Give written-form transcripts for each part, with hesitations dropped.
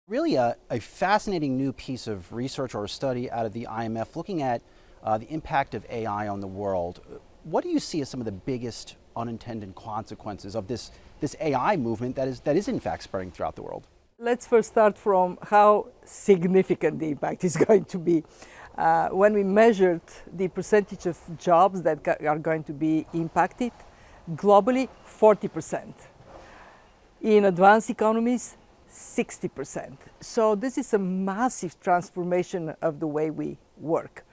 Really a fascinating new piece of research or a study out of the IMF looking at the impact of AI on the world. What do you see as some of the biggest unintended consequences of this AI movement that is in fact spreading throughout the world? Let's first start from how significant the impact is going to be. When we measured the percentage of jobs that are going to be impacted, globally 40%. In advanced economies, 60%. So this is a massive transformation of the way we work.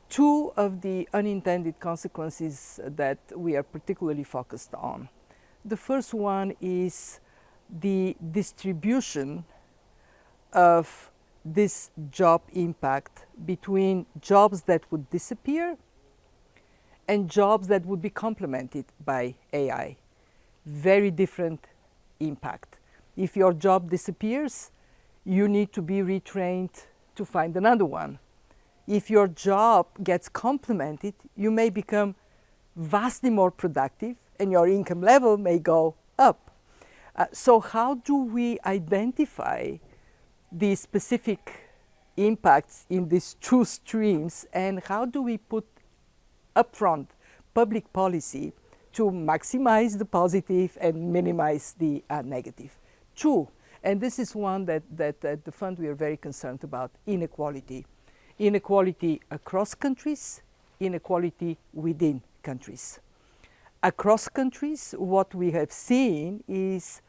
Two of the unintended consequences that we are particularly focused on. The first one is the distribution of this job impact between jobs that would disappear and jobs that would be complemented by AI. Very different impact. If your job disappears, you need to be retrained to find another one. If your job gets complemented, you may become vastly more productive and your income level may go up. So how do we identify the specific impacts in these two streams, and how do we put upfront public policy to maximize the positive and minimize the negative? Two, and this is one that at the fund we are very concerned about: inequality. Inequality across countries, inequality within countries. Across countries, what we have seen is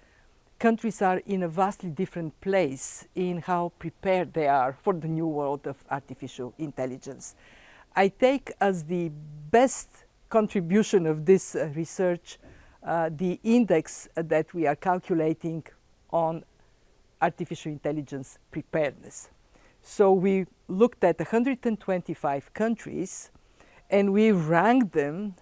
countries are in a vastly different place in how prepared they are for the new world of artificial intelligence. I take as the best contribution of this research the index that we are calculating on artificial intelligence preparedness. So we looked at 125 countries and we ranked them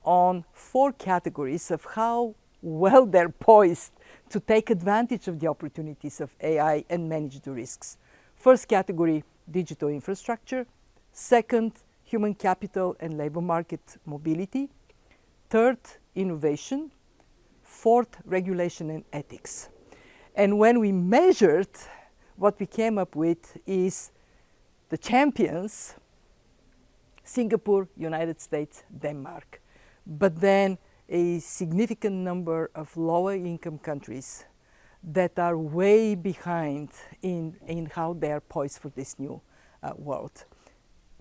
on 4 categories of how well they're poised to take advantage of the opportunities of AI and manage the risks. First category, digital infrastructure. Second, human capital and labor market mobility. Third, innovation. Fourth, regulation and ethics. And when we measured, what we came up with is the champions: Singapore, United States, Denmark. But then a significant number of lower income countries that are way behind in how they are poised for this new world.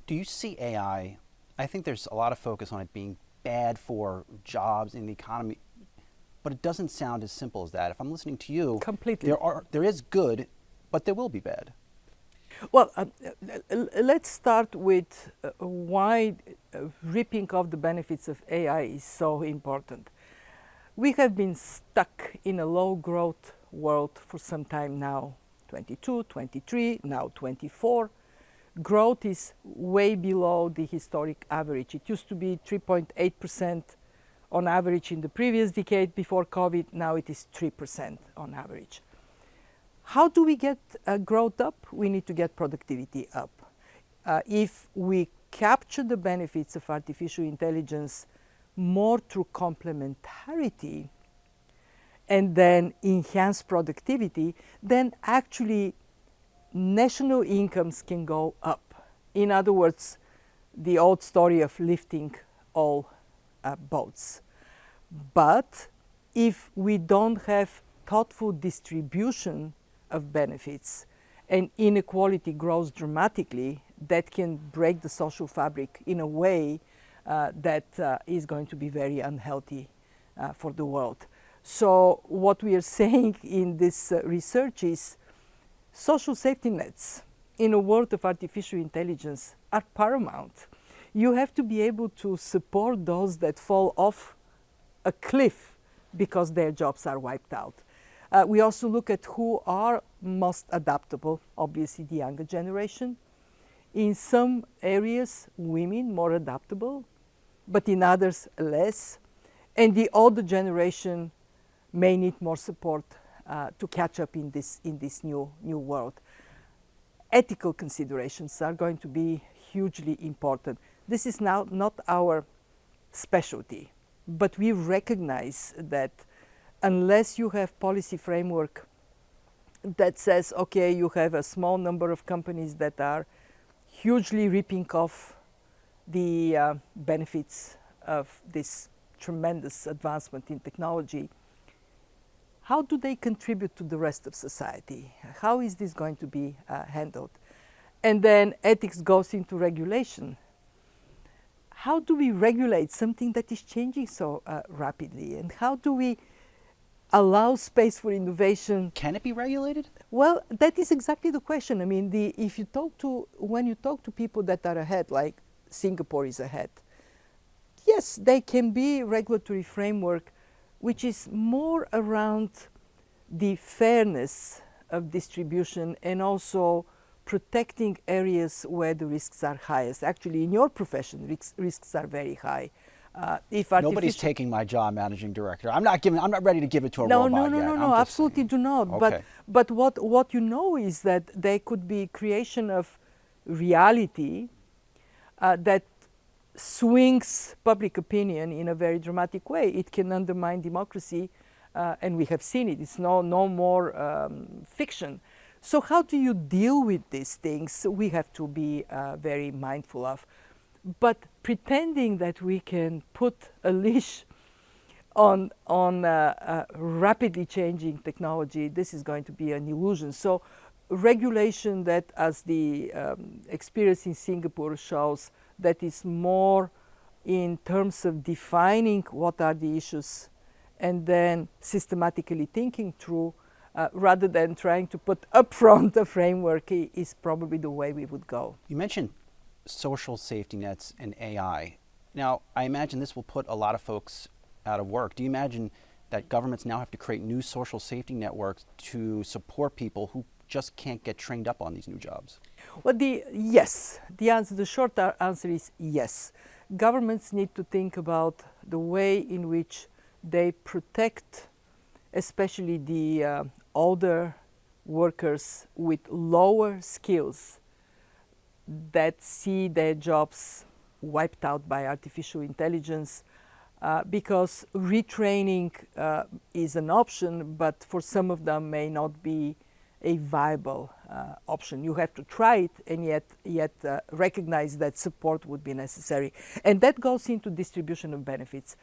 Do you see AI, I think there's a lot of focus on it being bad for jobs in the economy, but it doesn't sound as simple as that. If I'm listening to you, completely, there is good, but there will be bad. Well, let's start with why reaping of the benefits of AI is so important. We have been stuck in a low growth world for some time now, 22, 23, now 24. Growth is way below the historic average. It used to be 3.8% on average in the previous decade before COVID. Now it is 3% on average. How do we get growth up? We need to get productivity up. If we capture the benefits of artificial intelligence more through complementarity and then enhance productivity, then actually national incomes can go up. In other words, the old story of lifting all boats. But if we don't have thoughtful distribution of benefits and inequality grows dramatically, that can break the social fabric in a way that is going to be very unhealthy for the world. So what we are saying in this research is social safety nets in a world of artificial intelligence are paramount. You have to be able to support those that fall off a cliff because their jobs are wiped out. We also look at who are most adaptable, obviously the younger generation. In some areas, women more adaptable, but in others less. And the older generation may need more support to catch up in this new world. Ethical considerations are going to be hugely important. This is now not our specialty, but we recognize that unless you have policy framework that says, okay, you have a small number of companies that are hugely ripping off the benefits of this tremendous advancement in technology. How do they contribute to the rest of society? How is this going to be handled? And then ethics goes into regulation. How do we regulate something that is changing so rapidly? And how do we allow space for innovation? Can it be regulated? Well, that is exactly the question. I mean, when you talk to people that are ahead, like Singapore is ahead, yes, they can be regulatory framework which is more around the fairness of distribution and also protecting areas where the risks are highest. Actually, in your profession, risks are very high. Nobody's taking my job, managing director. I'm not ready to give it to a robot yet. No, absolutely do not. Okay. But what you know is that there could be creation of reality that swings public opinion in a very dramatic way. It can undermine democracy, and we have seen it. It's no more fiction. So how do you deal with these things? We have to be very mindful of. But pretending that we can put a leash on rapidly changing technology, this is going to be an illusion. So regulation that, as the experience in Singapore shows, that is more in terms of defining what are the issues and then systematically thinking through, rather than trying to put upfront a framework, is probably the way we would go. You mentioned social safety nets and AI. Now, I imagine this will put a lot of folks out of work. Do you imagine that governments now have to create new social safety networks to support people who just can't get trained up on these new jobs? Well, yes. The short answer is yes. Governments need to think about the way in which they protect, especially the older workers with lower skills that see their jobs wiped out by artificial intelligence, because retraining is an option, but for some of them may not be a viable option. You have to try it and yet recognize that support would be necessary. And that goes into distribution of benefits.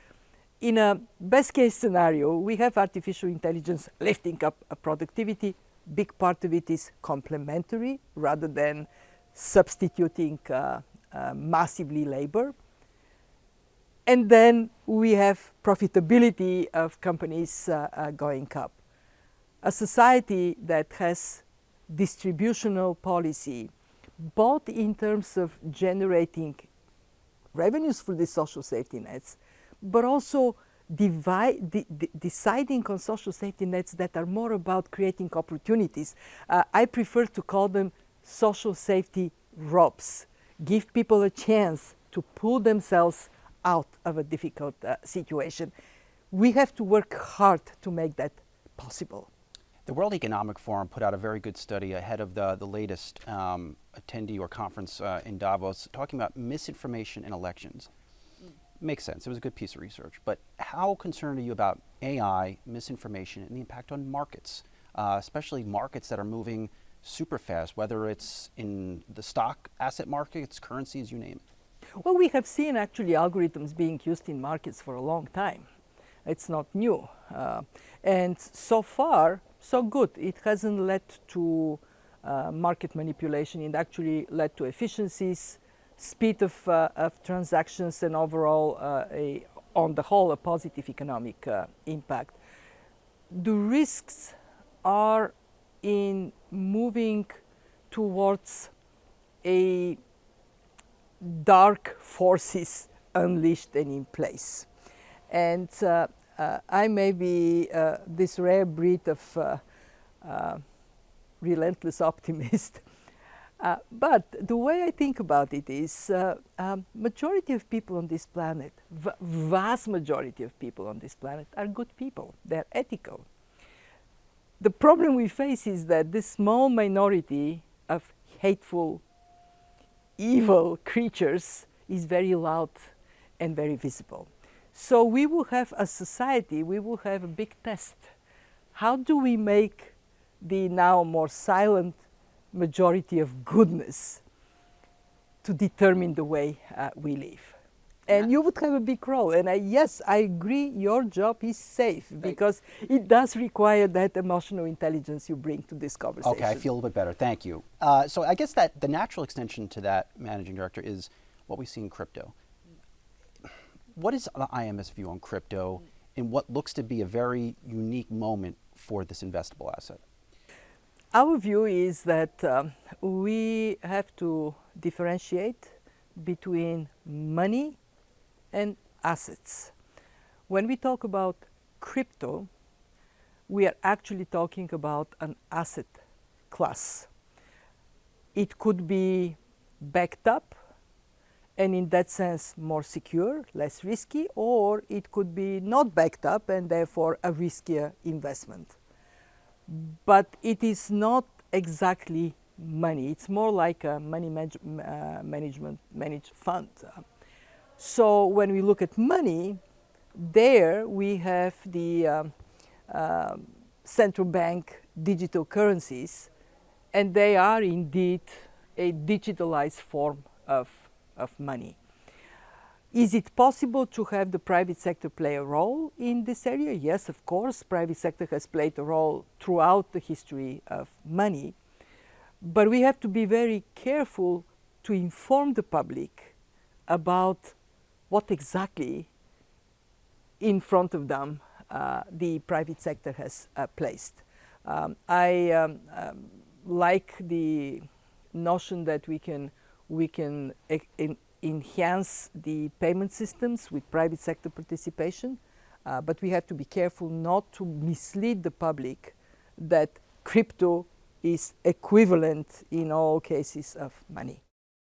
In a best case scenario, we have artificial intelligence lifting up a productivity. Big part of it is complementary rather than substituting massively labor. And then we have profitability of companies going up. A society that has distributional policy, both in terms of generating revenues for the social safety nets, but also deciding on social safety nets that are more about creating opportunities. I prefer to call them social safety ropes. Give people a chance to pull themselves out of a difficult situation. We have to work hard to make that possible. The World Economic Forum put out a very good study ahead of the latest attendee or conference in Davos, talking about misinformation in elections. Makes sense. It was a good piece of research. But how concerned are you about AI, misinformation, and the impact on markets, especially markets that are moving super fast, whether it's in the stock asset markets, currencies, you name it? Well, we have seen actually algorithms being used in markets for a long time. It's not new. And so far, so good. It hasn't led to market manipulation. It actually led to efficiencies, speed of transactions, and overall, on the whole, a positive economic impact. The risks are in moving towards a dark forces unleashed and in place. And I may be this rare breed of relentless optimist. But the way I think about it is majority of people on this planet, vast majority of people on this planet are good people. They're ethical. The problem we face is that this small minority of hateful, evil creatures is very loud and very visible. So we will have a society, we will have a big test. How do we make the now more silent majority of goodness to determine the way we live. And you would have a big role. And yes, I agree, your job is safe because it does require that emotional intelligence you bring to this conversation. Okay, I feel a little bit better. Thank you. So I guess that the natural extension to that, Managing Director, is what we see in crypto. What is the IMF's view on crypto in what looks to be a very unique moment for this investable asset? Our view is that we have to differentiate between money and assets. When we talk about crypto, we are actually talking about an asset class. It could be backed up and in that sense more secure, less risky, or it could be not backed up and therefore a riskier investment. But it is not exactly money. It's more like a money managed fund. So when we look at money, there we have the central bank digital currencies, and they are indeed a digitalized form of money. Is it possible to have the private sector play a role in this area? Yes, of course. Private sector has played a role throughout the history of money. But we have to be very careful to inform the public about what exactly in front of them the private sector has placed. I like the notion that we can enhance the payment systems with private sector participation, but we have to be careful not to mislead the public that crypto is equivalent in all cases of money.